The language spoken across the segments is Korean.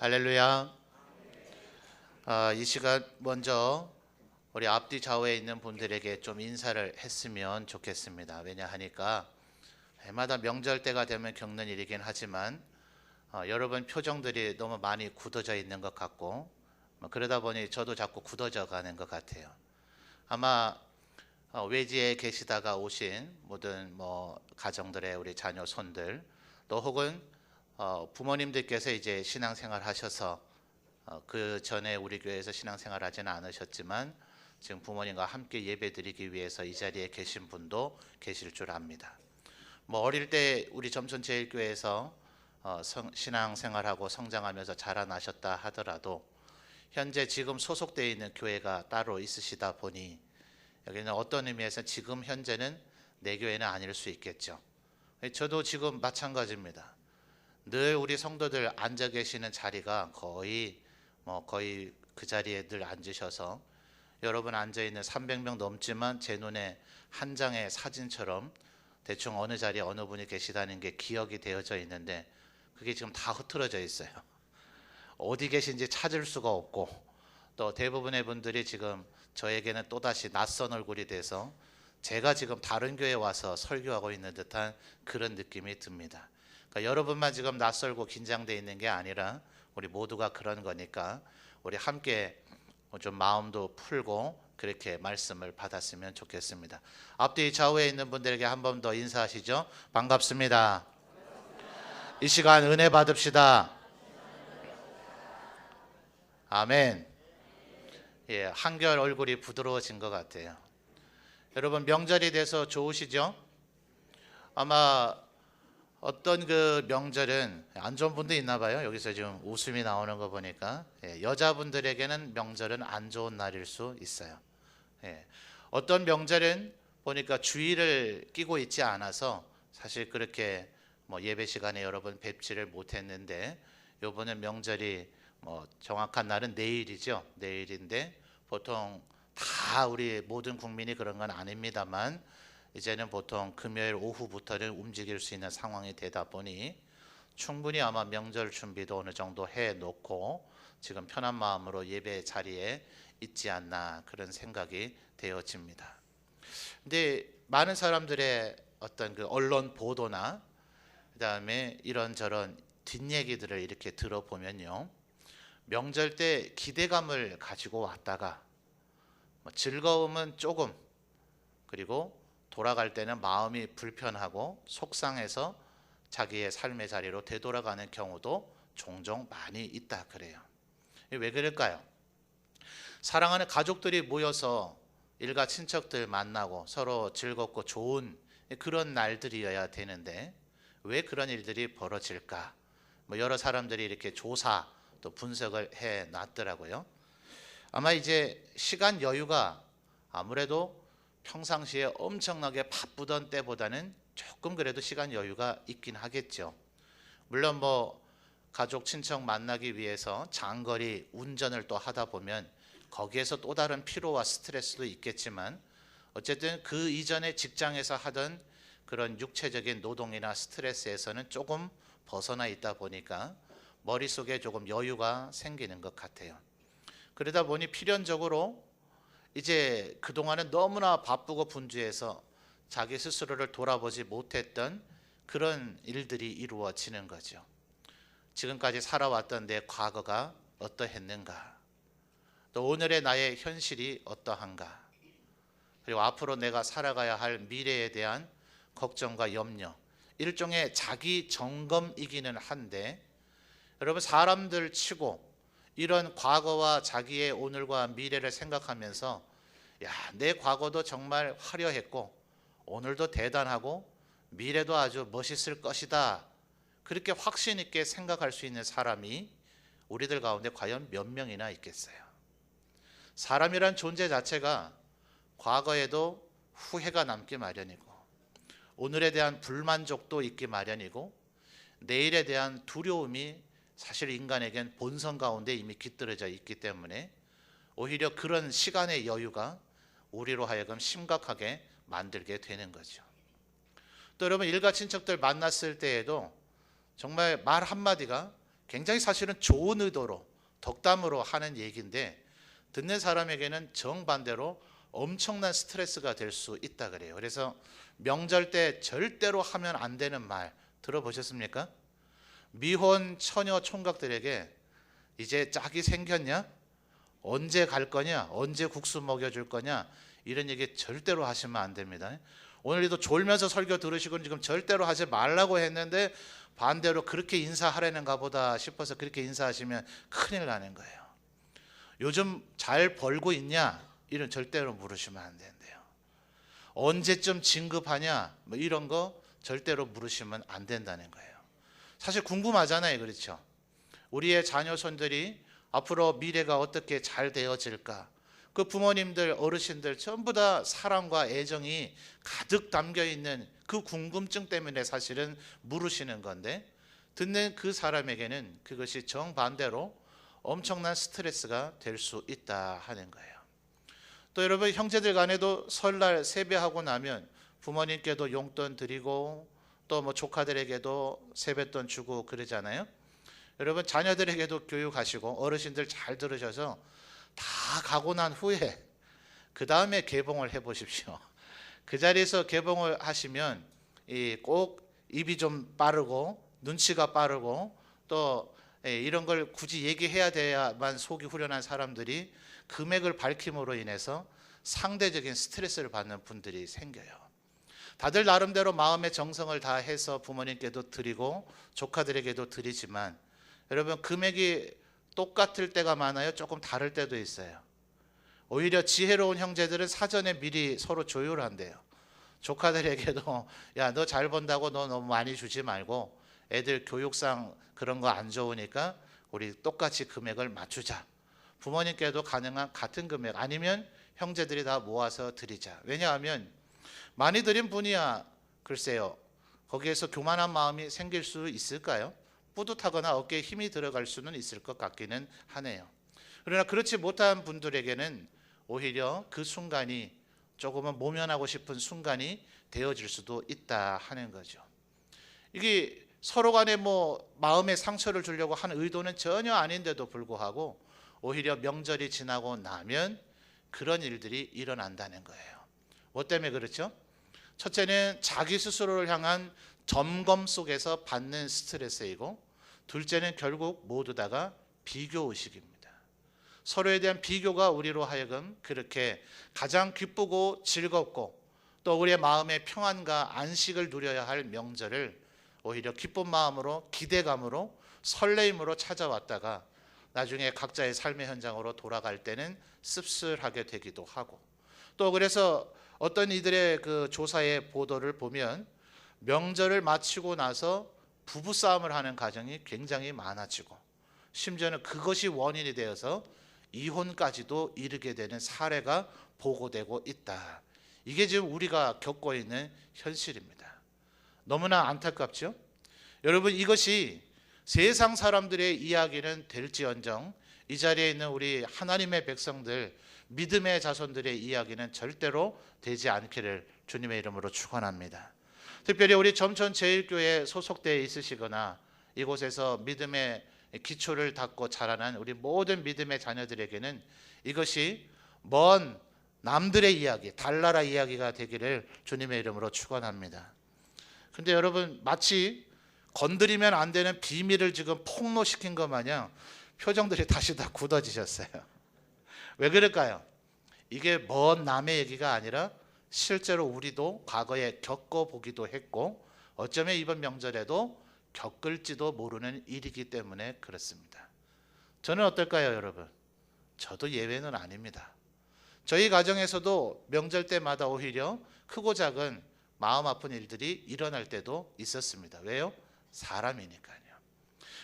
할렐루야. 이 시간 먼저 우리 앞뒤 좌우에 있는 분들에게 좀 인사를 했으면 좋겠습니다. 왜냐하니까 해마다 명절 때가 되면 겪는 일이긴 하지만 여러분 표정들이 너무 많이 굳어져 있는 것 같고 그러다 보니 저도 자꾸 굳어져 가는 것 같아요. 아마 외지에 계시다가 오신 모든 가정들의 우리 자녀 손들 또 혹은 부모님들께서 이제 신앙생활 하셔서 그 전에 우리 교회에서 신앙생활 하지는 않으셨지만 지금 부모님과 함께 예배드리기 위해서 이 자리에 계신 분도 계실 줄 압니다. 어릴 때 우리 점천제일교회에서 신앙생활하고 성장하면서 자라나셨다 하더라도 현재 지금 소속되어 있는 교회가 따로 있으시다 보니 여기는 어떤 의미에서 지금 현재는 내 교회는 아닐 수 있겠죠. 저도 지금 마찬가지입니다. 늘 우리 성도들 앉아 계시는 자리가 거의 그 자리에 늘 앉으셔서 여러분 앉아 있는 300명 넘지만 제 눈에 한 장의 사진처럼 대충 어느 자리에 어느 분이 계시다는 게 기억이 되어져 있는데 그게 지금 다 흐트러져 있어요. 어디 계신지 찾을 수가 없고 또 대부분의 분들이 지금 저에게는 또다시 낯선 얼굴이 돼서 제가 지금 다른 교회에 와서 설교하고 있는 듯한 그런 느낌이 듭니다. 그러니까 여러분만 지금 낯설고 긴장되어 있는 게 아니라 우리 모두가 그런 거니까 우리 함께 좀 마음도 풀고 그렇게 말씀을 받았으면 좋겠습니다. 앞뒤 좌우에 있는 분들에게 한 번 더 인사하시죠. 반갑습니다. 이 시간 은혜 받읍시다. 아멘. 예, 한결 얼굴이 부드러워진 것 같아요. 여러분 명절이 돼서 좋으시죠? 아마 어떤 그 명절은 안 좋은 분도 있나 봐요. 여기서 지금 웃음이 나오는 거 보니까 여자분들에게는 명절은 안 좋은 날일 수 있어요. 어떤 명절은 보니까 주의를 끼고 있지 않아서 사실 그렇게 예배 시간에 여러분 뵙지를 못했는데 요번은 명절이 정확한 날은 내일이죠. 내일인데 보통 다 우리 모든 국민이 그런 건 아닙니다만 이제는 보통 금요일 오후부터는 움직일 수 있는 상황이 되다 보니 충분히 아마 명절 준비도 어느 정도 해놓고 지금 편한 마음으로 예배 자리에 있지 않나 그런 생각이 되어집니다. 근데 많은 사람들의 어떤 그 언론 보도나 그다음에 이런저런 뒷얘기들을 이렇게 들어보면요, 명절 때 기대감을 가지고 왔다가 즐거움은 조금 그리고 돌아갈 때는 마음이 불편하고 속상해서 자기의 삶의 자리로 되돌아가는 경우도 종종 많이 있다 그래요. 왜 그럴까요? 사랑하는 가족들이 모여서 일가 친척들 만나고 서로 즐겁고 좋은 그런 날들이어야 되는데 왜 그런 일들이 벌어질까? 여러 사람들이 이렇게 조사 또 분석을 해놨더라고요. 아마 이제 시간 여유가 아무래도 평상시에 엄청나게 바쁘던 때보다는 조금 그래도 시간 여유가 있긴 하겠죠. 물론 가족 친척 만나기 위해서 장거리 운전을 또 하다 보면 거기에서 또 다른 피로와 스트레스도 있겠지만 어쨌든 그 이전에 직장에서 하던 그런 육체적인 노동이나 스트레스에서는 조금 벗어나 있다 보니까 머릿속에 조금 여유가 생기는 것 같아요. 그러다 보니 필연적으로 이제 그동안은 너무나 바쁘고 분주해서 자기 스스로를 돌아보지 못했던 그런 일들이 이루어지는 거죠. 지금까지 살아왔던 내 과거가 어떠했는가? 또 오늘의 나의 현실이 어떠한가? 그리고 앞으로 내가 살아가야 할 미래에 대한 걱정과 염려, 일종의 자기 점검이기는 한데 여러분 사람들 치고 이런 과거와 자기의 오늘과 미래를 생각하면서 내 과거도 정말 화려했고 오늘도 대단하고 미래도 아주 멋있을 것이다 그렇게 확신 있게 생각할 수 있는 사람이 우리들 가운데 과연 몇 명이나 있겠어요? 사람이란 존재 자체가 과거에도 후회가 남기 마련이고 오늘에 대한 불만족도 있기 마련이고 내일에 대한 두려움이 사실 인간에겐 본성 가운데 이미 깃들어져 있기 때문에 오히려 그런 시간의 여유가 우리로 하여금 심각하게 만들게 되는 거죠. 또 여러분 일가 친척들 만났을 때에도 정말 말 한마디가 굉장히 사실은 좋은 의도로 덕담으로 하는 얘기인데 듣는 사람에게는 정반대로 엄청난 스트레스가 될 수 있다 그래요. 그래서 명절 때 절대로 하면 안 되는 말 들어보셨습니까? 미혼 처녀 총각들에게 이제 짝이 생겼냐? 언제 갈 거냐? 언제 국수 먹여줄 거냐? 이런 얘기 절대로 하시면 안 됩니다. 오늘도 졸면서 설교 들으시고 지금 절대로 하지 말라고 했는데 반대로 그렇게 인사하려는가 보다 싶어서 그렇게 인사하시면 큰일 나는 거예요. 요즘 잘 벌고 있냐? 이런 절대로 물으시면 안 된대요. 언제쯤 진급하냐? 뭐 이런 거 절대로 물으시면 안 된다는 거예요. 사실 궁금하잖아요. 그렇죠? 우리의 자녀손들이 앞으로 미래가 어떻게 잘 되어질까? 그 부모님들, 어르신들 전부 다 사랑과 애정이 가득 담겨 있는 그 궁금증 때문에 사실은 물으시는 건데 듣는 그 사람에게는 그것이 정반대로 엄청난 스트레스가 될 수 있다 하는 거예요. 또 여러분 형제들 간에도 설날 세배하고 나면 부모님께도 용돈 드리고 또 뭐 조카들에게도 세뱃돈 주고 그러잖아요. 여러분 자녀들에게도 교육하시고 어르신들 잘 들으셔서 다 가고 난 후에 그 다음에 개봉을 해보십시오. 그 자리에서 개봉을 하시면 꼭 입이 좀 빠르고 눈치가 빠르고 또 이런 걸 굳이 얘기해야 돼야만 속이 후련한 사람들이 금액을 밝힘으로 인해서 상대적인 스트레스를 받는 분들이 생겨요. 다들 나름대로 마음의 정성을 다해서 부모님께도 드리고 조카들에게도 드리지만 여러분 금액이 똑같을 때가 많아요. 조금 다를 때도 있어요. 오히려 지혜로운 형제들은 사전에 미리 서로 조율한대요. 조카들에게도 야, 너 잘 번다고 너 너무 많이 주지 말고 애들 교육상 그런 거 안 좋으니까 우리 똑같이 금액을 맞추자. 부모님께도 가능한 같은 금액 아니면 형제들이 다 모아서 드리자. 왜냐하면 많이 드린 분이야 글쎄요. 거기에서 교만한 마음이 생길 수 있을까요? 뿌듯하거나 어깨에 힘이 들어갈 수는 있을 것 같기는 하네요. 그러나 그렇지 못한 분들에게는 오히려 그 순간이 조금은 모면하고 싶은 순간이 되어질 수도 있다 하는 거죠. 이게 서로 간에 뭐 마음에 상처를 주려고 하는 의도는 전혀 아닌데도 불구하고 오히려 명절이 지나고 나면 그런 일들이 일어난다는 거예요. 뭐 때문에 그렇죠? 첫째는 자기 스스로를 향한 점검 속에서 받는 스트레스이고 둘째는 결국 모두 다가 비교의식입니다. 서로에 대한 비교가 우리로 하여금 그렇게 가장 기쁘고 즐겁고 또 우리의 마음의 평안과 안식을 누려야 할 명절을 오히려 기쁜 마음으로 기대감으로 설레임으로 찾아왔다가 나중에 각자의 삶의 현장으로 돌아갈 때는 씁쓸하게 되기도 하고 또 그래서 어떤 이들의 그 조사의 보도를 보면 명절을 마치고 나서 부부싸움을 하는 가정이 굉장히 많아지고 심지어는 그것이 원인이 되어서 이혼까지도 이르게 되는 사례가 보고되고 있다. 이게 지금 우리가 겪고 있는 현실입니다. 너무나 안타깝죠? 여러분 이것이 세상 사람들의 이야기는 될지언정 이 자리에 있는 우리 하나님의 백성들 믿음의 자손들의 이야기는 절대로 되지 않기를 주님의 이름으로 축원합니다. 특별히 우리 점천 제일교회에 소속되어 있으시거나 이곳에서 믿음의 기초를 닦고 자라난 우리 모든 믿음의 자녀들에게는 이것이 먼 남들의 이야기, 달나라 이야기가 되기를 주님의 이름으로 축원합니다. 그런데 여러분 마치 건드리면 안 되는 비밀을 지금 폭로시킨 것 마냥 표정들이 다시 다 굳어지셨어요. 왜 그럴까요? 이게 먼 남의 얘기가 아니라 실제로 우리도 과거에 겪어보기도 했고 어쩌면 이번 명절에도 겪을지도 모르는 일이기 때문에 그렇습니다. 저는 어떨까요, 여러분? 저도 예외는 아닙니다. 저희 가정에서도 명절 때마다 오히려 크고 작은 마음 아픈 일들이 일어날 때도 있었습니다. 왜요? 사람이니까요.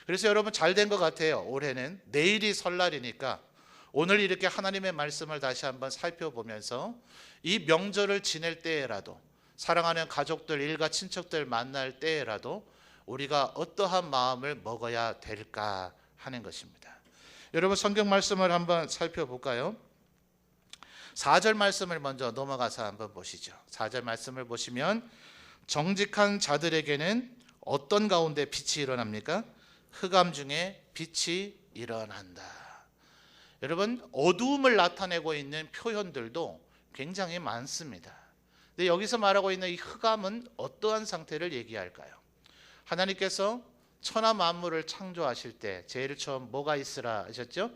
그래서 여러분 잘 된 것 같아요. 올해는 내일이 설날이니까 오늘 이렇게 하나님의 말씀을 다시 한번 살펴보면서 이 명절을 지낼 때에라도 사랑하는 가족들, 일가 친척들 만날 때에라도 우리가 어떠한 마음을 먹어야 될까 하는 것입니다. 여러분 성경 말씀을 한번 살펴볼까요? 4절 말씀을 먼저 넘어가서 한번 보시죠. 4절 말씀을 보시면 정직한 자들에게는 어떤 가운데 빛이 일어납니까? 흑암 중에 빛이 일어난다. 여러분, 어두움을 나타내고 있는 표현들도 굉장히 많습니다. 근데 여기서 말하고 있는 이 흑암은 어떠한 상태를 얘기할까요? 하나님께서 천하 만물을 창조하실 때 제일 처음 뭐가 있으라 하셨죠?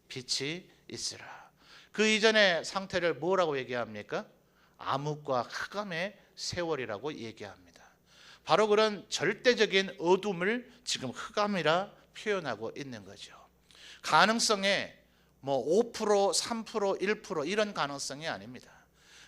빛이 있으라. 그 이전의 상태를 뭐라고 얘기합니까? 암흑과 흑암의 세월이라고 얘기합니다. 바로 그런 절대적인 어둠을 지금 흑암이라 표현하고 있는 거죠. 가능성에 뭐 5%, 3%, 1% 이런 가능성이 아닙니다.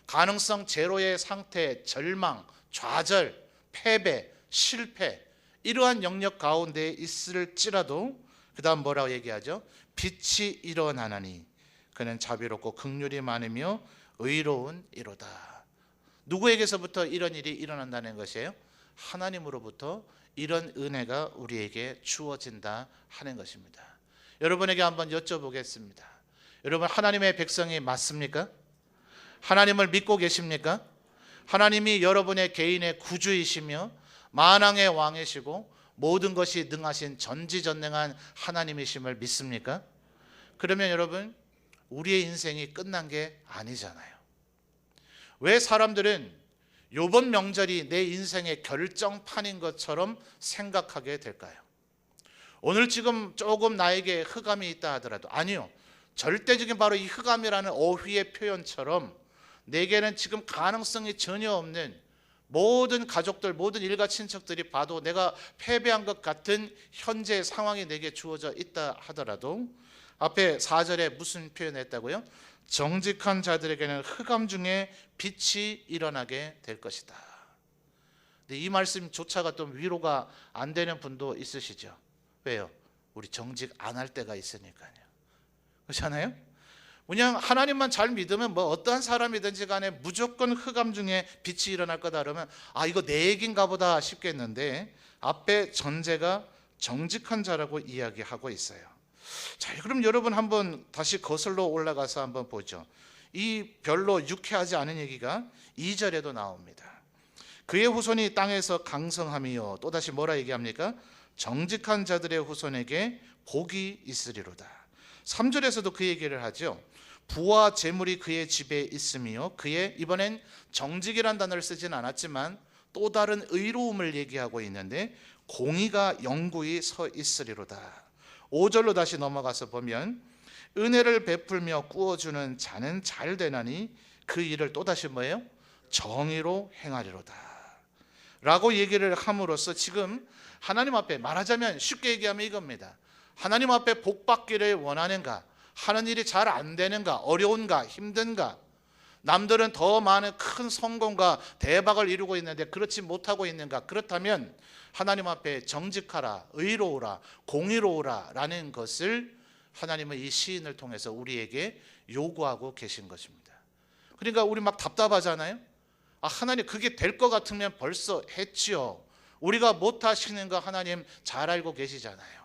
가능성 제로의 상태, 절망, 좌절, 패배, 실패 이러한 영역 가운데 있을지라도 그 다음 뭐라고 얘기하죠? 빛이 일어나나니 그는 자비롭고 긍휼이 많으며 의로운 이로다. 누구에게서부터 이런 일이 일어난다는 것이에요? 하나님으로부터 이런 은혜가 우리에게 주어진다 하는 것입니다. 여러분에게 한번 여쭤보겠습니다. 여러분, 하나님의 백성이 맞습니까? 하나님을 믿고 계십니까? 하나님이 여러분의 개인의 구주이시며 만왕의 왕이시고 모든 것이 능하신 전지전능한 하나님이심을 믿습니까? 그러면 여러분, 우리의 인생이 끝난 게 아니잖아요. 왜 사람들은 이번 명절이 내 인생의 결정판인 것처럼 생각하게 될까요? 오늘 지금 조금 나에게 흑암이 있다 하더라도 아니요, 절대적인 바로 이 흑암이라는 어휘의 표현처럼 내게는 지금 가능성이 전혀 없는 모든 가족들, 모든 일가 친척들이 봐도 내가 패배한 것 같은 현재 상황이 내게 주어져 있다 하더라도 앞에 4절에 무슨 표현했다고요? 정직한 자들에게는 흑암 중에 빛이 일어나게 될 것이다. 근데 이 말씀조차가 좀 위로가 안 되는 분도 있으시죠? 왜요? 우리 정직 안 할 때가 있으니까요. 그렇잖아요? 그냥 하나님만 잘 믿으면 뭐 어떠한 사람이든지 간에 무조건 흑암 중에 빛이 일어날 거다 그러면 아, 이거 내 얘기인가 보다 싶겠는데 앞에 전제가 정직한 자라고 이야기하고 있어요. 자, 그럼 여러분 한번 다시 거슬러 올라가서 한번 보죠. 이 별로 유쾌하지 않은 얘기가 2절에도 나옵니다. 그의 후손이 땅에서 강성하며 또다시 뭐라 얘기합니까? 정직한 자들의 후손에게 복이 있으리로다. 3절에서도 그 얘기를 하죠. 부와 재물이 그의 집에 있으며 그의, 이번엔 정직이란 단어를 쓰진 않았지만 또 다른 의로움을 얘기하고 있는데 공의가 영구히 서 있으리로다. 5절로 다시 넘어가서 보면 은혜를 베풀며 꾸어주는 자는 잘 되나니 그 일을 또다시 뭐예요? 정의로 행하리로다 라고 얘기를 함으로써 지금 하나님 앞에 말하자면 쉽게 얘기하면 이겁니다. 하나님 앞에 복 받기를 원하는가? 하는 일이 잘 안 되는가? 어려운가? 힘든가? 남들은 더 많은 큰 성공과 대박을 이루고 있는데 그렇지 못하고 있는가? 그렇다면 하나님 앞에 정직하라, 의로우라, 공의로우라 라는 것을 하나님은 이 시인을 통해서 우리에게 요구하고 계신 것입니다. 그러니까 우리 막 답답하잖아요. 아, 하나님 그게 될 것 같으면 벌써 했지요. 우리가 못하시는 거 하나님 잘 알고 계시잖아요.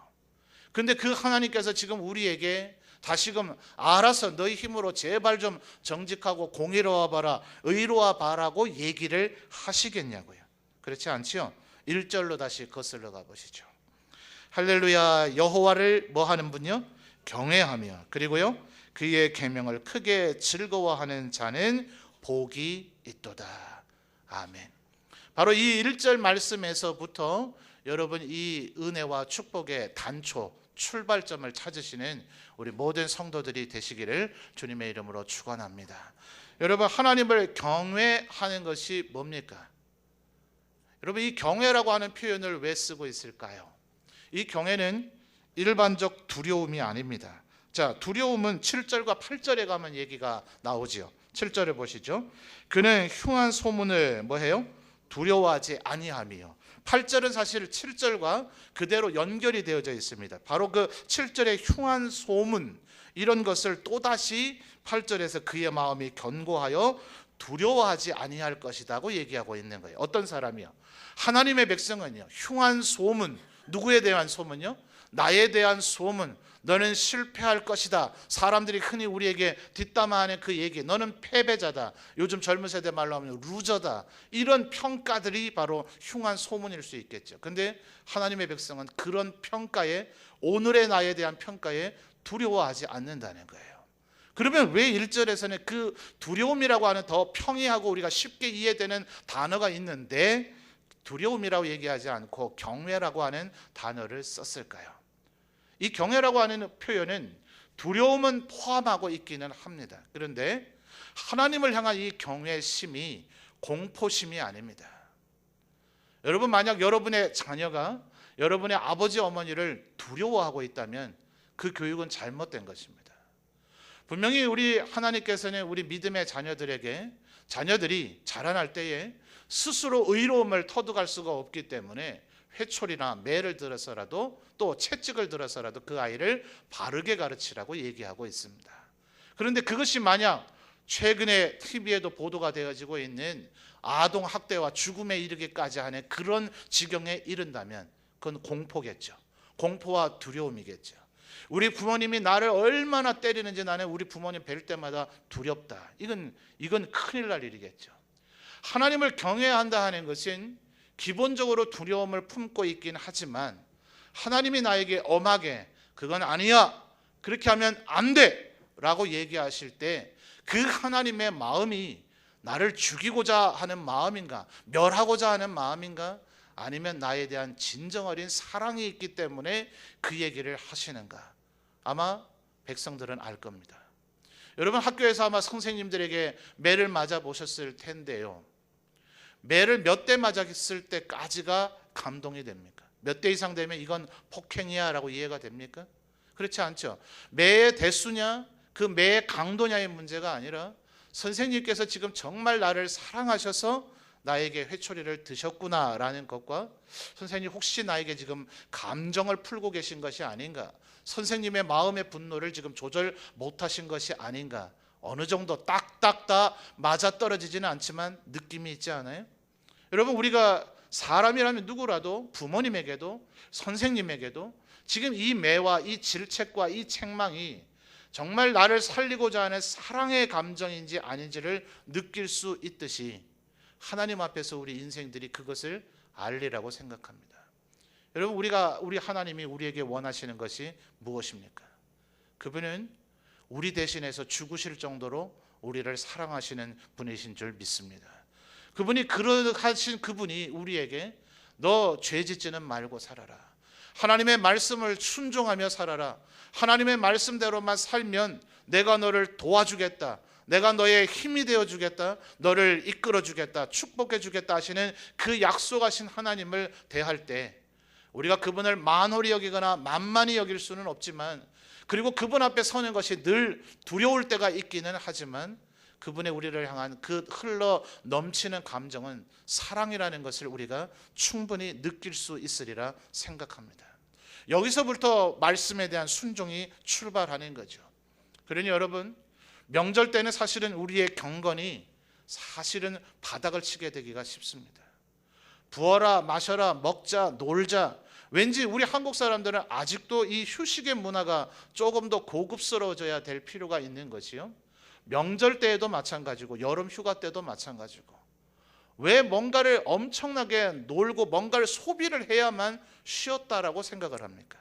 근데 그 하나님께서 지금 우리에게 다시금 알아서 너희 힘으로 제발 좀 정직하고 공의로워 봐라, 의로워 봐라고 얘기를 하시겠냐고요. 그렇지 않지요? 1절로 다시 거슬러 가보시죠. 할렐루야. 여호와를 뭐 하는 분요? 경외하며 그리고요 그의 계명을 크게 즐거워하는 자는 복이 있도다. 아멘. 바로 이 1절 말씀에서부터 여러분 이 은혜와 축복의 단초, 출발점을 찾으시는 우리 모든 성도들이 되시기를 주님의 이름으로 축원합니다. 여러분, 하나님을 경외하는 것이 뭡니까? 여러분, 이 경외라고 하는 표현을 왜 쓰고 있을까요? 이 경외는 일반적 두려움이 아닙니다. 자, 두려움은 7절과 8절에 가면 얘기가 나오지요. 7절을 보시죠. 그는 흉한 소문을 뭐해요? 두려워하지 아니하며. 8절은 사실 7절과 그대로 연결이 되어져 있습니다. 바로 그 7절의 흉한 소문, 이런 것을 또다시 8절에서 그의 마음이 견고하여 두려워하지 아니할 것이라고 얘기하고 있는 거예요. 어떤 사람이요? 하나님의 백성은요, 흉한 소문, 누구에 대한 소문요? 나에 대한 소문, 너는 실패할 것이다. 사람들이 흔히 우리에게 뒷담화하는 그 얘기, 너는 패배자다. 요즘 젊은 세대 말로 하면 루저다. 이런 평가들이 바로 흉한 소문일 수 있겠죠. 근데 하나님의 백성은 그런 평가에, 오늘의 나에 대한 평가에 두려워하지 않는다는 거예요. 그러면 왜 1절에서는 그 두려움이라고 하는 더 평이하고 우리가 쉽게 이해되는 단어가 있는데 두려움이라고 얘기하지 않고 경외라고 하는 단어를 썼을까요? 이 경외라고 하는 표현은 두려움은 포함하고 있기는 합니다. 그런데 하나님을 향한 이 경외심이 공포심이 아닙니다. 여러분, 만약 여러분의 자녀가 여러분의 아버지 어머니를 두려워하고 있다면 그 교육은 잘못된 것입니다. 분명히 우리 하나님께서는 우리 믿음의 자녀들에게, 자녀들이 자라날 때에 스스로 의로움을 터득할 수가 없기 때문에 회초리나 매를 들어서라도, 또 채찍을 들어서라도 그 아이를 바르게 가르치라고 얘기하고 있습니다. 그런데 그것이 만약 최근에 TV에도 보도가 되어지고 있는 아동 학대와 죽음에 이르기까지 하는 그런 지경에 이른다면 그건 공포겠죠. 공포와 두려움이겠죠. 우리 부모님이 나를 얼마나 때리는지 나는 우리 부모님 뵐 때마다 두렵다. 이건 큰일 날 일이겠죠. 하나님을 경외한다 하는 것은 기본적으로 두려움을 품고 있긴 하지만 하나님이 나에게 엄하게 그건 아니야, 그렇게 하면 안 돼 라고 얘기하실 때 그 하나님의 마음이 나를 죽이고자 하는 마음인가, 멸하고자 하는 마음인가, 아니면 나에 대한 진정 어린 사랑이 있기 때문에 그 얘기를 하시는가, 아마 백성들은 알 겁니다. 여러분, 학교에서 아마 선생님들에게 매를 맞아 보셨을 텐데요, 매를 몇 대 맞았을 때까지가 감동이 됩니까? 몇 대 이상 되면 이건 폭행이야 라고 이해가 됩니까? 그렇지 않죠. 매의 대수냐, 그 매의 강도냐의 문제가 아니라 선생님께서 지금 정말 나를 사랑하셔서 나에게 회초리를 드셨구나 라는 것과, 선생님 혹시 나에게 지금 감정을 풀고 계신 것이 아닌가, 선생님의 마음의 분노를 지금 조절 못하신 것이 아닌가, 어느 정도 딱딱 다 맞아떨어지지는 않지만 느낌이 있지 않아요? 여러분, 우리가 사람이라면 누구라도, 부모님에게도 선생님에게도 지금 이 매와 이 질책과 이 책망이 정말 나를 살리고자 하는 사랑의 감정인지 아닌지를 느낄 수 있듯이 하나님 앞에서 우리 인생들이 그것을 알리라고 생각합니다. 여러분, 우리 하나님이 우리에게 원하시는 것이 무엇입니까? 그분은 우리 대신해서 죽으실 정도로 우리를 사랑하시는 분이신 줄 믿습니다. 그분이 그러하신 그분이 우리에게 너 죄 짓지는 말고 살아라, 하나님의 말씀을 순종하며 살아라, 하나님의 말씀대로만 살면 내가 너를 도와주겠다, 내가 너의 힘이 되어주겠다, 너를 이끌어주겠다, 축복해주겠다 하시는 그 약속하신 하나님을 대할 때 우리가 그분을 만홀히 여기거나 만만히 여길 수는 없지만, 그리고 그분 앞에 서는 것이 늘 두려울 때가 있기는 하지만, 그분의 우리를 향한 그 흘러 넘치는 감정은 사랑이라는 것을 우리가 충분히 느낄 수 있으리라 생각합니다. 여기서부터 말씀에 대한 순종이 출발하는 거죠. 그러니 여러분, 명절 때는 사실은 우리의 경건이 사실은 바닥을 치게 되기가 쉽습니다. 부어라, 마셔라, 먹자, 놀자. 왠지 우리 한국 사람들은 아직도 이 휴식의 문화가 조금 더 고급스러워져야 될 필요가 있는 것이요, 명절 때에도 마찬가지고 여름 휴가 때도 마찬가지고, 왜 뭔가를 엄청나게 놀고 뭔가를 소비를 해야만 쉬었다라고 생각을 합니까?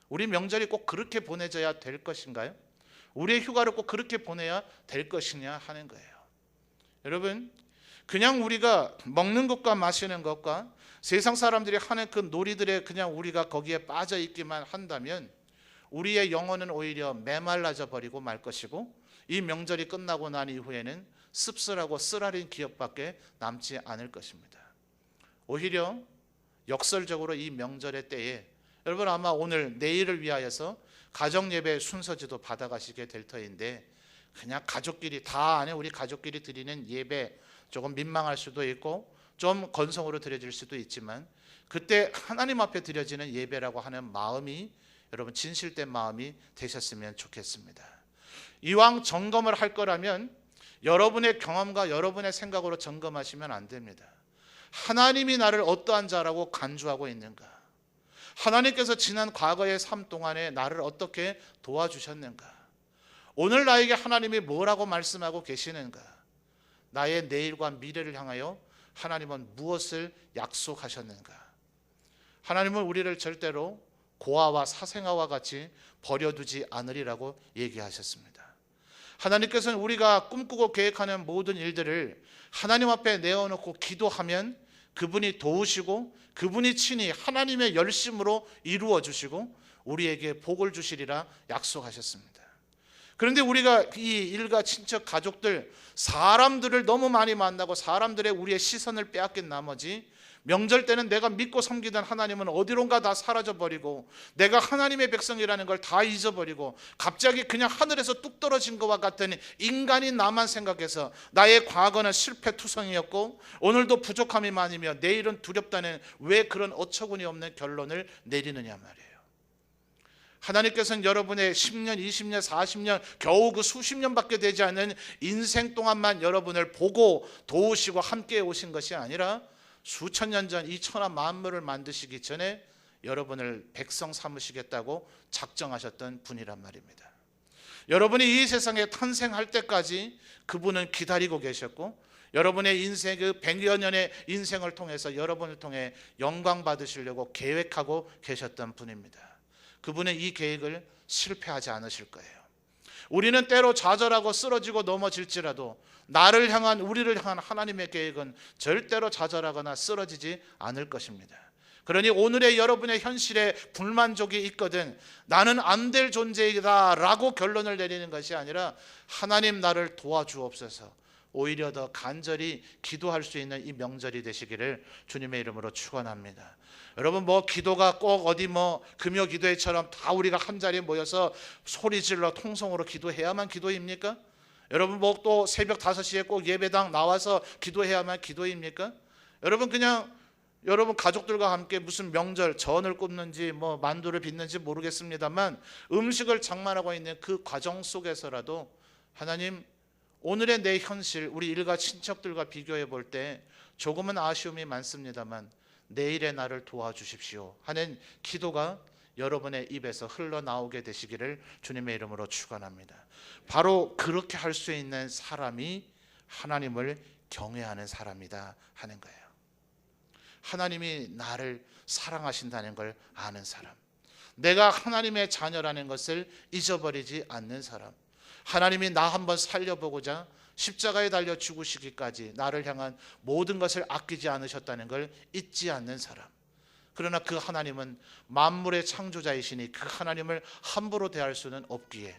우리 명절이 꼭 그렇게 보내져야 될 것인가요? 우리의 휴가를 꼭 그렇게 보내야 될 것이냐 하는 거예요. 여러분, 그냥 우리가 먹는 것과 마시는 것과 세상 사람들이 하는 그 놀이들에 그냥 우리가 거기에 빠져 있기만 한다면 우리의 영혼은 오히려 메말라져 버리고 말 것이고, 이 명절이 끝나고 난 이후에는 씁쓸하고 쓰라린 기억밖에 남지 않을 것입니다. 오히려 역설적으로 이 명절의 때에 여러분, 아마 오늘 내일을 위하여서 가정예배 순서지도 받아가시게 될 터인데, 그냥 가족끼리 다 안에 우리 가족끼리 드리는 예배, 조금 민망할 수도 있고 좀 건성으로 드려질 수도 있지만, 그때 하나님 앞에 드려지는 예배라고 하는 마음이 여러분 진실된 마음이 되셨으면 좋겠습니다. 이왕 점검을 할 거라면 여러분의 경험과 여러분의 생각으로 점검하시면 안 됩니다. 하나님이 나를 어떠한 자라고 간주하고 있는가, 하나님께서 지난 과거의 삶 동안에 나를 어떻게 도와주셨는가? 오늘 나에게 하나님이 뭐라고 말씀하고 계시는가? 나의 내일과 미래를 향하여 하나님은 무엇을 약속하셨는가? 하나님은 우리를 절대로 고아와 사생아와 같이 버려두지 않으리라고 얘기하셨습니다. 하나님께서는 우리가 꿈꾸고 계획하는 모든 일들을 하나님 앞에 내어놓고 기도하면 그분이 도우시고 그분이 친히 하나님의 열심으로 이루어 주시고 우리에게 복을 주시리라 약속하셨습니다. 그런데 우리가 이 일가 친척 가족들 사람들을 너무 많이 만나고 사람들의 우리의 시선을 빼앗긴 나머지 명절 때는 내가 믿고 섬기던 하나님은 어디론가 다 사라져버리고 내가 하나님의 백성이라는 걸 다 잊어버리고 갑자기 그냥 하늘에서 뚝 떨어진 것과 같은 인간이 나만 생각해서 나의 과거는 실패투성이었고 오늘도 부족함이 많으며 내일은 두렵다는 왜 그런 어처구니 없는 결론을 내리느냐 말이에요. 하나님께서는 여러분의 10년, 20년, 40년 겨우 그 수십 년밖에 되지 않는 인생 동안만 여러분을 보고 도우시고 함께 오신 것이 아니라 수천 년 전 이 천하 만물을 만드시기 전에 여러분을 백성 삼으시겠다고 작정하셨던 분이란 말입니다. 여러분이 이 세상에 탄생할 때까지 그분은 기다리고 계셨고 여러분의 인생 그 100여 년의 인생을 통해서 여러분을 통해 영광 받으시려고 계획하고 계셨던 분입니다. 그분은 이 계획을 실패하지 않으실 거예요. 우리는 때로 좌절하고 쓰러지고 넘어질지라도 나를 향한 우리를 향한 하나님의 계획은 절대로 좌절하거나 쓰러지지 않을 것입니다. 그러니 오늘의 여러분의 현실에 불만족이 있거든 나는 안 될 존재이다 라고 결론을 내리는 것이 아니라 하나님 나를 도와주옵소서 오히려 더 간절히 기도할 수 있는 이 명절이 되시기를 주님의 이름으로 축원합니다. 여러분 기도가 꼭 어디 금요 기도회처럼 다 우리가 한 자리에 모여서 소리질러 통성으로 기도해야만 기도입니까? 여러분 또 새벽 5시에 꼭 예배당 나와서 기도해야만 기도입니까? 여러분 그냥 여러분 가족들과 함께 무슨 명절 전을 굽는지 만두를 빚는지 모르겠습니다만 음식을 장만하고 있는 그 과정 속에서라도 하나님 오늘의 내 현실 우리 일가 친척들과 비교해 볼 때 조금은 아쉬움이 많습니다만 내일의 나를 도와주십시오 하는 기도가 여러분의 입에서 흘러나오게 되시기를 주님의 이름으로 축원합니다. 바로 그렇게 할 수 있는 사람이 하나님을 경외하는 사람이다 하는 거예요. 하나님이 나를 사랑하신다는 걸 아는 사람, 내가 하나님의 자녀라는 것을 잊어버리지 않는 사람, 하나님이 나 한번 살려보고자 십자가에 달려 죽으시기까지 나를 향한 모든 것을 아끼지 않으셨다는 걸 잊지 않는 사람. 그러나 그 하나님은 만물의 창조자이시니 그 하나님을 함부로 대할 수는 없기에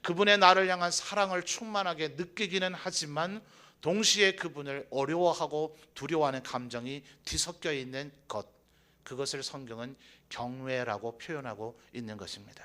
그분의 나를 향한 사랑을 충만하게 느끼기는 하지만 동시에 그분을 어려워하고 두려워하는 감정이 뒤섞여 있는 것, 그것을 성경은 경외라고 표현하고 있는 것입니다.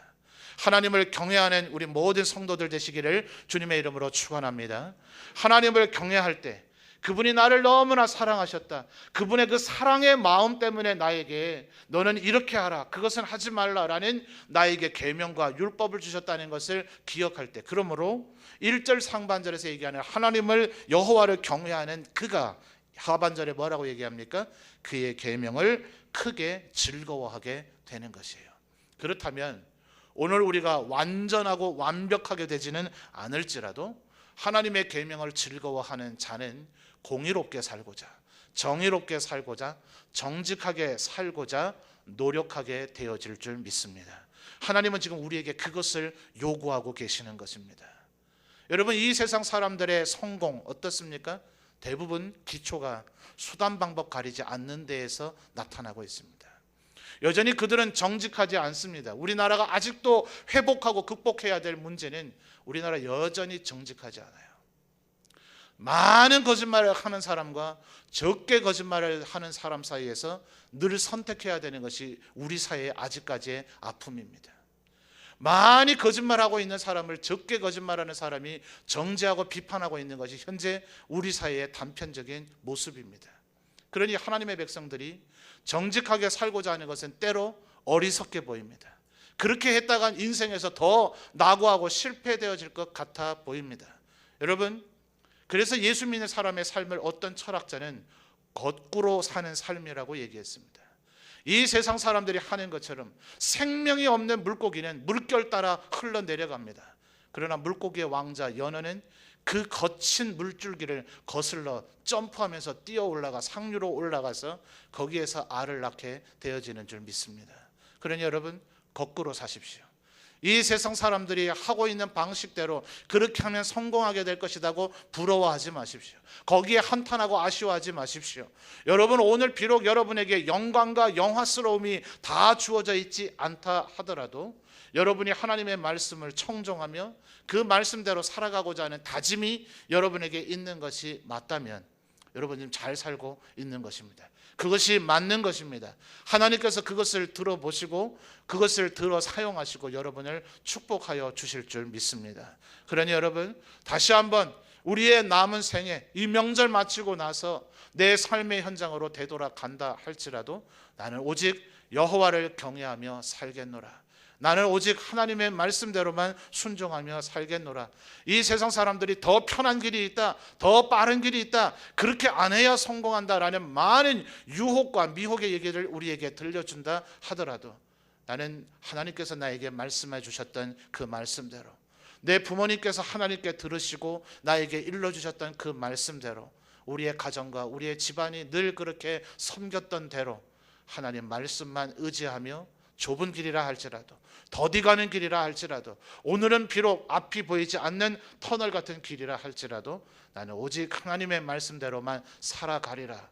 하나님을 경외하는 우리 모든 성도들 되시기를 주님의 이름으로 축원합니다. 하나님을 경외할 때 그분이 나를 너무나 사랑하셨다, 그분의 그 사랑의 마음 때문에 나에게 너는 이렇게 하라, 그것은 하지 말라라는 나에게 계명과 율법을 주셨다는 것을 기억할 때, 그러므로 1절 상반절에서 얘기하는 하나님을 여호와를 경외하는 그가 하반절에 뭐라고 얘기합니까? 그의 계명을 크게 즐거워하게 되는 것이에요. 그렇다면 오늘 우리가 완전하고 완벽하게 되지는 않을지라도 하나님의 계명을 즐거워하는 자는 공의롭게 살고자, 정의롭게 살고자, 정직하게 살고자 노력하게 되어질 줄 믿습니다. 하나님은 지금 우리에게 그것을 요구하고 계시는 것입니다. 여러분 이 세상 사람들의 성공 어떻습니까? 대부분 기초가 수단 방법 가리지 않는 데에서 나타나고 있습니다. 여전히 그들은 정직하지 않습니다. 우리나라가 아직도 회복하고 극복해야 될 문제는 우리나라 여전히 정직하지 않아요. 많은 거짓말을 하는 사람과 적게 거짓말을 하는 사람 사이에서 늘 선택해야 되는 것이 우리 사회의 아직까지의 아픔입니다. 많이 거짓말하고 있는 사람을 적게 거짓말하는 사람이 정죄하고 비판하고 있는 것이 현재 우리 사회의 단편적인 모습입니다. 그러니 하나님의 백성들이 정직하게 살고자 하는 것은 때로 어리석게 보입니다. 그렇게 했다간 인생에서 더 낙오하고 실패되어질 것 같아 보입니다. 여러분, 그래서 예수 믿는 사람의 삶을 어떤 철학자는 거꾸로 사는 삶이라고 얘기했습니다. 이 세상 사람들이 하는 것처럼 생명이 없는 물고기는 물결 따라 흘러내려갑니다. 그러나 물고기의 왕자 연어는 그 거친 물줄기를 거슬러 점프하면서 뛰어 올라가 상류로 올라가서 거기에서 알을 낳게 되어지는 줄 믿습니다. 그러니 여러분, 거꾸로 사십시오. 이 세상 사람들이 하고 있는 방식대로 그렇게 하면 성공하게 될 것이라고 부러워하지 마십시오. 거기에 한탄하고 아쉬워하지 마십시오. 여러분, 오늘 비록 여러분에게 영광과 영화스러움이 다 주어져 있지 않다 하더라도 여러분이 하나님의 말씀을 청종하며 그 말씀대로 살아가고자 하는 다짐이 여러분에게 있는 것이 맞다면 여러분 지금 잘 살고 있는 것입니다. 그것이 맞는 것입니다. 하나님께서 그것을 들어보시고 그것을 들어 사용하시고 여러분을 축복하여 주실 줄 믿습니다. 그러니 여러분, 다시 한번 우리의 남은 생에 이 명절 마치고 나서 내 삶의 현장으로 되돌아간다 할지라도 나는 오직 여호와를 경외하며 살겠노라. 나는 오직 하나님의 말씀대로만 순종하며 살겠노라. 이 세상 사람들이 더 편한 길이 있다, 더 빠른 길이 있다, 그렇게 안 해야 성공한다라는 많은 유혹과 미혹의 얘기를 우리에게 들려준다 하더라도 나는 하나님께서 나에게 말씀해 주셨던 그 말씀대로, 내 부모님께서 하나님께 들으시고 나에게 일러주셨던 그 말씀대로, 우리의 가정과 우리의 집안이 늘 그렇게 섬겼던 대로 하나님 말씀만 의지하며 좁은 길이라 할지라도, 더디 가는 길이라 할지라도, 오늘은 비록 앞이 보이지 않는 터널 같은 길이라 할지라도 나는 오직 하나님의 말씀대로만 살아가리라,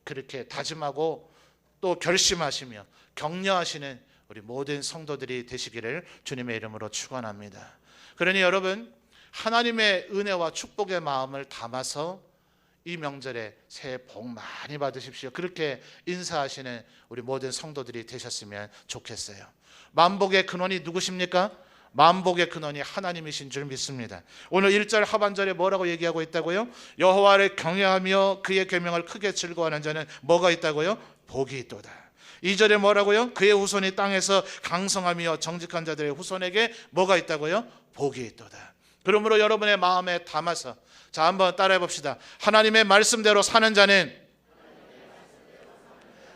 그렇게 다짐하고 또 결심하시며 격려하시는 우리 모든 성도들이 되시기를 주님의 이름으로 축원합니다. 그러니 여러분, 하나님의 은혜와 축복의 마음을 담아서 이 명절에 새해 복 많이 받으십시오, 그렇게 인사하시는 우리 모든 성도들이 되셨으면 좋겠어요. 만복의 근원이 누구십니까? 만복의 근원이 하나님이신 줄 믿습니다. 오늘 1절 하반절에 뭐라고 얘기하고 있다고요? 여호와를 경외하며 그의 계명을 크게 즐거워하는 자는 뭐가 있다고요? 복이 있도다. 2절에 뭐라고요? 그의 후손이 땅에서 강성하며 정직한 자들의 후손에게 뭐가 있다고요? 복이 있도다. 그러므로 여러분의 마음에 담아서 자, 한번 따라해 봅시다. 하나님의 말씀대로 사는 자는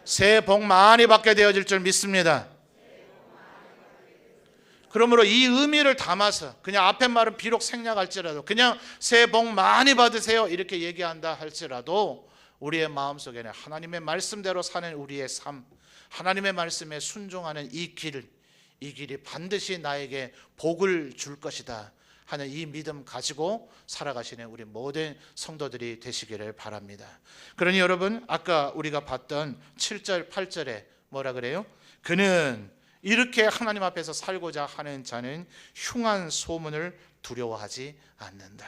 새해 복 많이 받게 되어질 줄 믿습니다. 그러므로 이 의미를 담아서 그냥 앞에 말은 비록 생략할지라도 그냥 새해 복 많이 받으세요 이렇게 얘기한다 할지라도 우리의 마음속에는 하나님의 말씀대로 사는 우리의 삶, 하나님의 말씀에 순종하는 이 길이 반드시 나에게 복을 줄 것이다 하는 이 믿음 가지고 살아가시는 우리 모든 성도들이 되시기를 바랍니다. 그러니 여러분, 아까 우리가 봤던 7절 8절에 뭐라 그래요? 그는 이렇게 하나님 앞에서 살고자 하는 자는 흉한 소문을 두려워하지 않는다.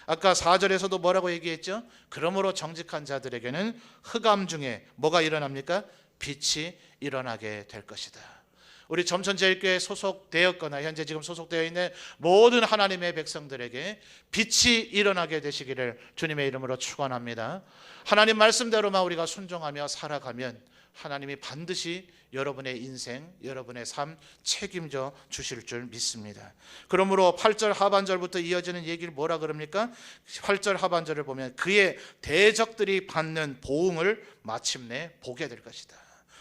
아까 4절에서도 뭐라고 얘기했죠? 그러므로 정직한 자들에게는 흑암 중에 뭐가 일어납니까? 빛이 일어나게 될 것이다. 우리 점천제일교회에 소속되었거나 현재 지금 소속되어 있는 모든 하나님의 백성들에게 빛이 일어나게 되시기를 주님의 이름으로 축원합니다. 하나님 말씀대로만 우리가 순종하며 살아가면 하나님이 반드시 여러분의 인생, 여러분의 삶 책임져 주실 줄 믿습니다. 그러므로 8절 하반절부터 이어지는 얘기를 뭐라 그럽니까? 8절 하반절을 보면 그의 대적들이 받는 보응을 마침내 보게 될 것이다.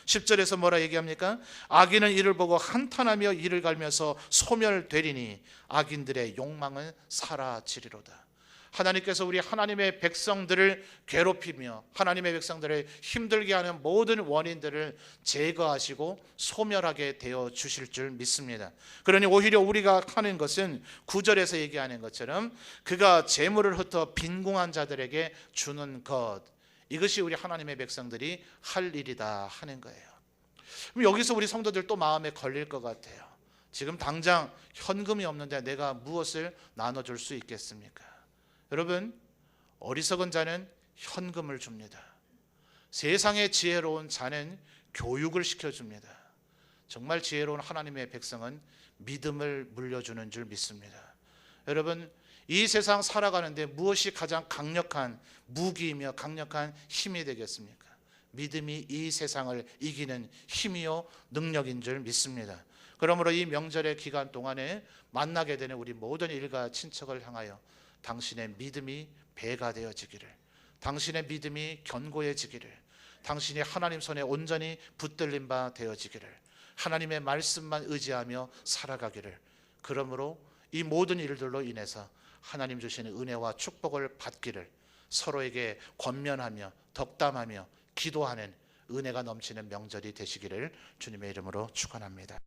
10절에서 뭐라 얘기합니까? 악인은 이를 보고 한탄하며 이를 갈면서 소멸되리니 악인들의 욕망은 사라지리로다. 하나님께서 우리 하나님의 백성들을 괴롭히며 하나님의 백성들을 힘들게 하는 모든 원인들을 제거하시고 소멸하게 되어 주실 줄 믿습니다. 그러니 오히려 우리가 하는 것은 9절에서 얘기하는 것처럼 그가 재물을 흩어 빈궁한 자들에게 주는 것, 이것이 우리 하나님의 백성들이 할 일이다 하는 거예요. 그럼 여기서 우리 성도들 또 마음에 걸릴 것 같아요. 지금 당장 현금이 없는데 내가 무엇을 나눠줄 수 있겠습니까? 여러분, 어리석은 자는 현금을 줍니다. 세상의 지혜로운 자는 교육을 시켜줍니다. 정말 지혜로운 하나님의 백성은 믿음을 물려주는 줄 믿습니다. 여러분, 이 세상 살아가는데 무엇이 가장 강력한 무기이며 강력한 힘이 되겠습니까? 믿음이 이 세상을 이기는 힘이요 능력인 줄 믿습니다. 그러므로 이 명절의 기간 동안에 만나게 되는 우리 모든 일가 친척을 향하여 당신의 믿음이 배가 되어지기를, 당신의 믿음이 견고해지기를, 당신이 하나님 손에 온전히 붙들린 바 되어지기를, 하나님의 말씀만 의지하며 살아가기를, 그러므로 이 모든 일들로 인해서 하나님 주시는 은혜와 축복을 받기를, 서로에게 권면하며 덕담하며 기도하는 은혜가 넘치는 명절이 되시기를 주님의 이름으로 축원합니다.